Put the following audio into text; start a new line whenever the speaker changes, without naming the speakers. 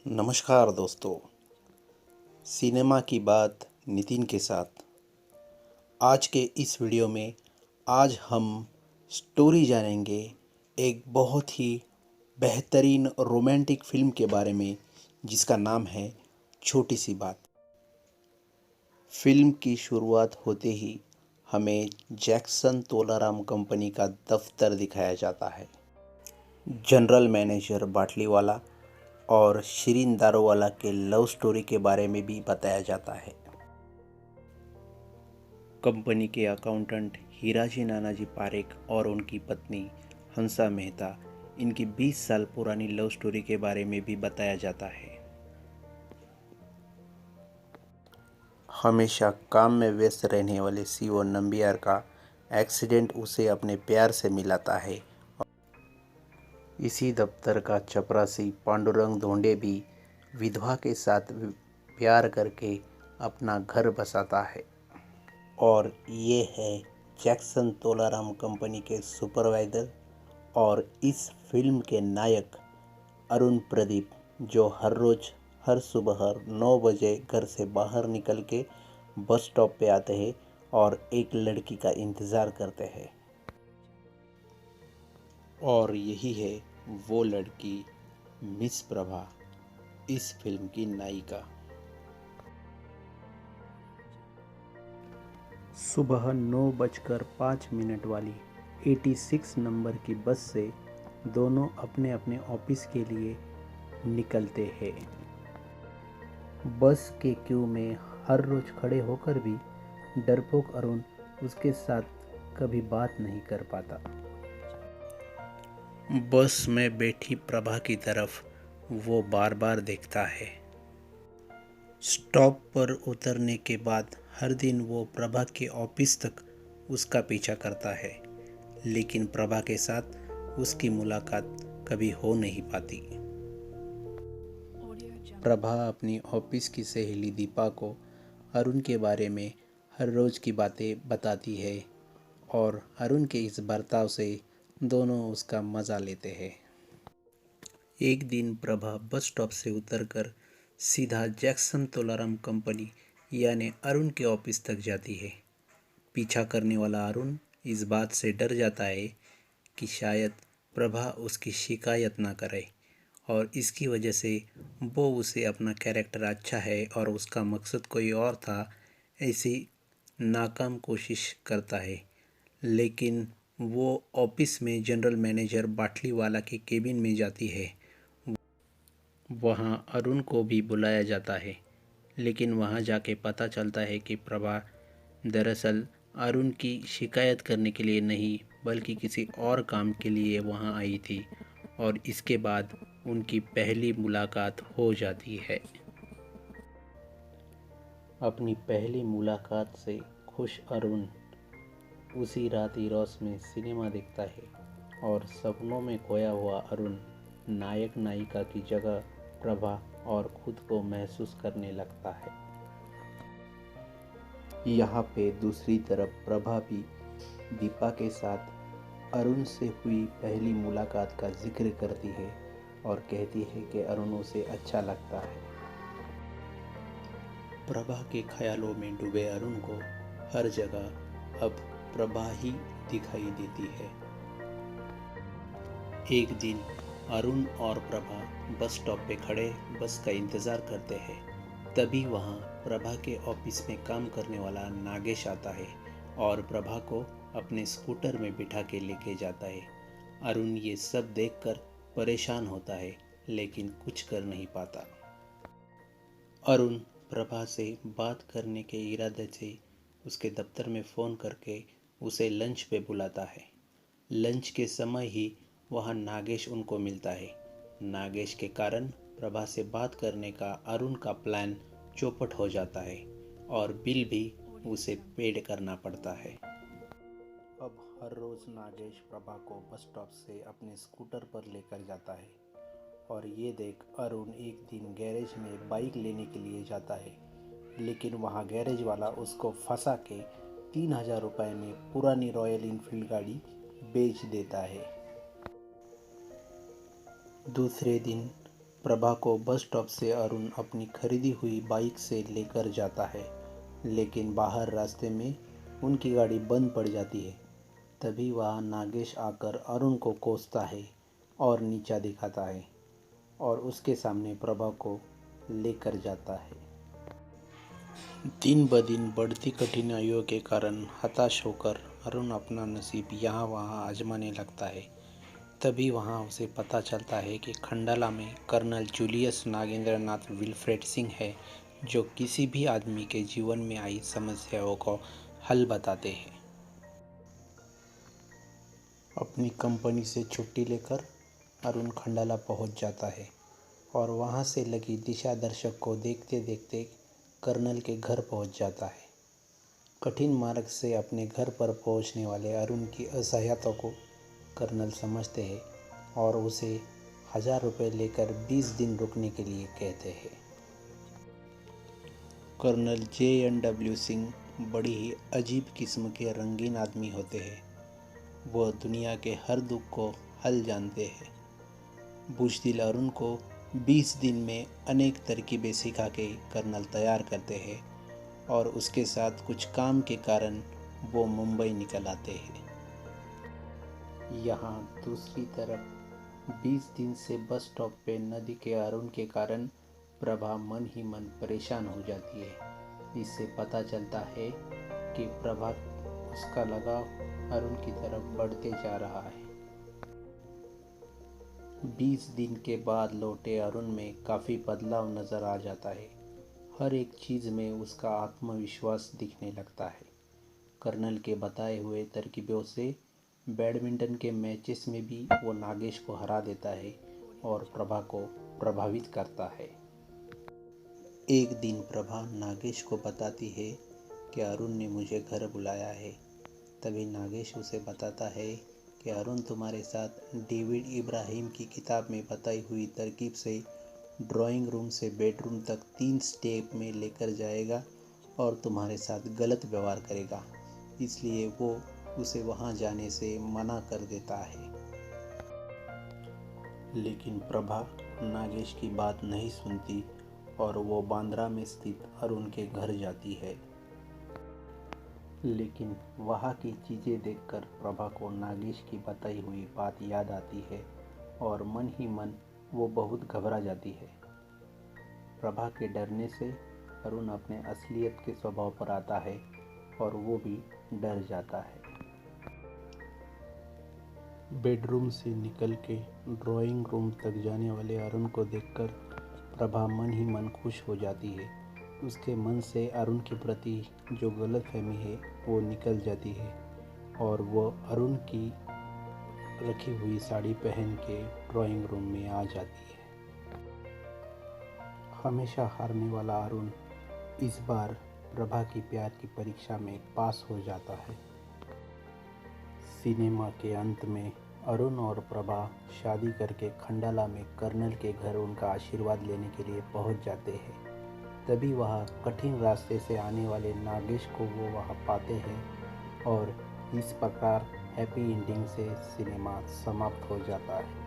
नमस्कार दोस्तों। सिनेमा की बात नितिन के साथ। आज के इस वीडियो में आज हम स्टोरी जानेंगे एक बहुत ही बेहतरीन रोमांटिक फिल्म के बारे में जिसका नाम है छोटी सी बात। फिल्म की शुरुआत होते ही हमें जैक्सन तोलाराम कंपनी का दफ्तर दिखाया जाता है। जनरल मैनेजर बाटलीवाला और शिरीन दारोवाला के लव स्टोरी के बारे में भी बताया जाता है। कंपनी के अकाउंटेंट हीराजी नानाजी पारेख और उनकी पत्नी हंसा मेहता, इनकी 20 साल पुरानी लव स्टोरी के बारे में भी बताया जाता है। हमेशा काम में व्यस्त रहने वाले सीओ नंबियार का एक्सीडेंट उसे अपने प्यार से मिलाता है। इसी दफ्तर का चपरासी पांडुरंग धोंडे भी विधवा के साथ प्यार करके अपना घर बसाता है। और ये है जैक्सन तोलाराम कंपनी के सुपरवाइजर और इस फिल्म के नायक अरुण प्रदीप, जो हर रोज़ हर सुबह 9 बजे घर से बाहर निकल के बस स्टॉप पे आते हैं और एक लड़की का इंतज़ार करते हैं। और यही है वो लड़की, मिस प्रभा, इस फिल्म की नायिका। सुबह 9:05 वाली 86 नंबर की बस से दोनों अपने अपने ऑफिस के लिए निकलते हैं। बस के क्यू में हर रोज खड़े होकर भी डरपोक अरुण उसके साथ कभी बात नहीं कर पाता। बस में बैठी प्रभा की तरफ वो बार बार देखता है। स्टॉप पर उतरने के बाद हर दिन वो प्रभा के ऑफिस तक उसका पीछा करता है, लेकिन प्रभा के साथ उसकी मुलाकात कभी हो नहीं पाती। प्रभा अपनी ऑफिस की सहेली दीपा को अरुण के बारे में हर रोज़ की बातें बताती है और अरुण के इस बर्ताव से दोनों उसका मज़ा लेते हैं। एक दिन प्रभा बस स्टॉप से उतरकर सीधा जैक्सन तोलाराम कंपनी यानी अरुण के ऑफिस तक जाती है। पीछा करने वाला अरुण इस बात से डर जाता है कि शायद प्रभा उसकी शिकायत ना करे और इसकी वजह से वो उसे अपना कैरेक्टर अच्छा है और उसका मकसद कोई और था, ऐसी नाकाम कोशिश करता है। लेकिन वो ऑफिस में जनरल मैनेजर बाटलीवाला के केबिन में जाती है। वहाँ अरुण को भी बुलाया जाता है, लेकिन वहाँ जाके पता चलता है कि प्रभा दरअसल अरुण की शिकायत करने के लिए नहीं बल्कि किसी और काम के लिए वहाँ आई थी और इसके बाद उनकी पहली मुलाकात हो जाती है। अपनी पहली मुलाकात से खुश अरुण उसी रात इरोस में सिनेमा देखता है और सपनों में खोया हुआ अरुण नायक नायिका की जगह प्रभा और खुद को महसूस करने लगता है। यहाँ पे दूसरी तरफ प्रभा भी दीपा के साथ अरुण से हुई पहली मुलाकात का जिक्र करती है और कहती है कि अरुण उसे अच्छा लगता है। प्रभा के ख्यालों में डूबे अरुण को हर जगह अब प्रभा ही दिखाई देती है। एक दिन अरुण और प्रभा बस स्टॉप पे खड़े बस का इंतज़ार करते हैं। तभी वहाँ प्रभा के ऑफिस में काम करने वाला नागेश आता है और प्रभा को अपने स्कूटर में बिठा के लेके जाता है। अरुण ये सब देखकर परेशान होता है, लेकिन कुछ कर नहीं पाता। अरुण प्रभा से बात करने के इरादे से उसके दफ्तर में फ़ोन करके उसे लंच पे बुलाता है। लंच के समय ही वहाँ नागेश उनको मिलता है। नागेश के कारण प्रभा से बात करने का अरुण का प्लान चौपट हो जाता है और बिल भी उसे पेड करना पड़ता है। अब हर रोज़ नागेश प्रभा को बस स्टॉप से अपने स्कूटर पर लेकर जाता है और ये देख अरुण एक दिन गैरेज में बाइक लेने के लिए जाता है, लेकिन वहाँ गैरेज वाला उसको फंसा के 3000 रुपये में पुरानी रॉयल इनफील्ड गाड़ी बेच देता है। दूसरे दिन प्रभा को बस स्टॉप से अरुण अपनी खरीदी हुई बाइक से लेकर जाता है, लेकिन बाहर रास्ते में उनकी गाड़ी बंद पड़ जाती है। तभी वहाँ नागेश आकर अरुण को कोसता है और नीचा दिखाता है और उसके सामने प्रभा को लेकर जाता है। दिन ब दिन बढ़ती कठिनाइयों के कारण हताश होकर अरुण अपना नसीब यहाँ वहाँ आजमाने लगता है। तभी वहाँ उसे पता चलता है कि खंडाला में कर्नल जूलियस नागेंद्र नाथ विल्फ्रेड सिंह है, जो किसी भी आदमी के जीवन में आई समस्याओं को हल बताते हैं। अपनी कंपनी से छुट्टी लेकर अरुण खंडाला पहुंच जाता है और वहां से लगी दिशा दर्शक को देखते देखते कर्नल के घर पहुंच जाता है। कठिन मार्ग से अपने घर पर पहुंचने वाले अरुण की असहायता को कर्नल समझते हैं और उसे 1000 रुपये लेकर 20 दिन रुकने के लिए कहते हैं। कर्नल JNW सिंह बड़ी ही अजीब किस्म के रंगीन आदमी होते हैं। वह दुनिया के हर दुख को हल जानते हैं। बुज़दिल अरुण को 20 दिन में अनेक तरकीबें सिखा के कर्नल तैयार करते हैं और उसके साथ कुछ काम के कारण वो मुंबई निकल आते हैं। यहाँ दूसरी तरफ 20 दिन से बस स्टॉप पे न दिखे अरुण के कारण प्रभा मन ही मन परेशान हो जाती है। इससे पता चलता है कि प्रभा उसका लगाव अरुण की तरफ बढ़ते जा रहा है। 20 दिन के बाद लौटे अरुण में काफ़ी बदलाव नज़र आ जाता है। हर एक चीज़ में उसका आत्मविश्वास दिखने लगता है। कर्नल के बताए हुए तरकीबों से बैडमिंटन के मैचेस में भी वो नागेश को हरा देता है और प्रभा को प्रभावित करता है। एक दिन प्रभा नागेश को बताती है कि अरुण ने मुझे घर बुलाया है। तभी नागेश उसे बताता है कि अरुण तुम्हारे साथ डेविड इब्राहिम की किताब में बताई हुई तरकीब से ड्राइंग रूम से बेडरूम तक 3 स्टेप में लेकर जाएगा और तुम्हारे साथ गलत व्यवहार करेगा, इसलिए वो उसे वहाँ जाने से मना कर देता है। लेकिन प्रभा नागेश की बात नहीं सुनती और वो बांद्रा में स्थित अरुण के घर जाती है। लेकिन वहाँ की चीज़ें देखकर प्रभा को नागेश की बताई हुई बात याद आती है और मन ही मन वो बहुत घबरा जाती है। प्रभा के डरने से अरुण अपने असलियत के स्वभाव पर आता है और वो भी डर जाता है। बेडरूम से निकल के ड्राइंग रूम तक जाने वाले अरुण को देखकर प्रभा मन ही मन खुश हो जाती है। उसके मन से अरुण के प्रति जो गलतफहमी है वो निकल जाती है और वो अरुण की रखी हुई साड़ी पहन के ड्राइंग रूम में आ जाती है। हमेशा हारने वाला अरुण इस बार प्रभा की प्यार की परीक्षा में पास हो जाता है। सिनेमा के अंत में अरुण और प्रभा शादी करके खंडाला में कर्नल के घर उनका आशीर्वाद लेने के लिए पहुंच जाते हैं। तभी वह कठिन रास्ते से आने वाले नागेश को वो वहाँ पाते हैं और इस प्रकार हैप्पी एंडिंग से सिनेमा समाप्त हो जाता है।